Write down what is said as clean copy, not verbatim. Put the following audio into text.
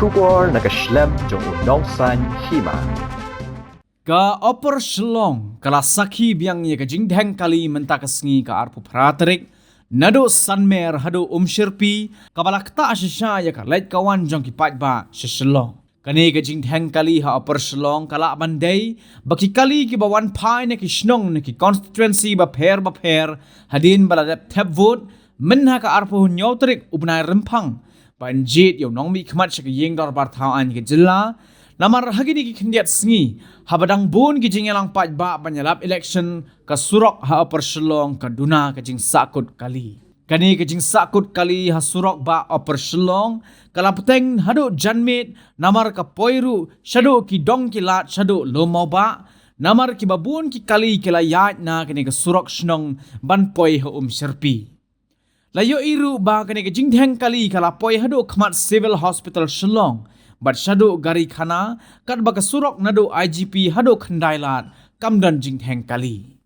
Shubor nakaslem jong unongsan hima. Ka opor shlong kala sakhi biang ye ka jingdheng kali mentakasngi ka arpu praterik nado sanmer hado umshirpi kabalakta ashisha ya ka lait kawan jong ki patba shishlong kani ka jingdheng kali ha opor shlong kala bandai baki kali ki bawan phai ne ki shnong ne ki constituency ba pher hadin baladap thep vote menha ka arpu nyotrik ubnai rempang banjit yo nong mi khmat shik yeng dor bar thau an ki jilla namar hagini ki khindiat sngi habadang bun ki jingelang paj ba banyalap election ka surok ha opor shlong ka duna ka jing sakut kali kani ka jing sakut kali ha surok ba opor shlong kala puteng hadu janmit namar ka poiru shadu ki dong ki lat shadu lomau ba namar ki babun ki kali kila yat na kani ka surok shnong ban poi ha serpi layo iru ba kani ka jingdheng kali kala poi hadu khmat civil hospital shlong bat shadu gari khana kat baka surok nado IGP hado khandailat kamdan jingdheng kali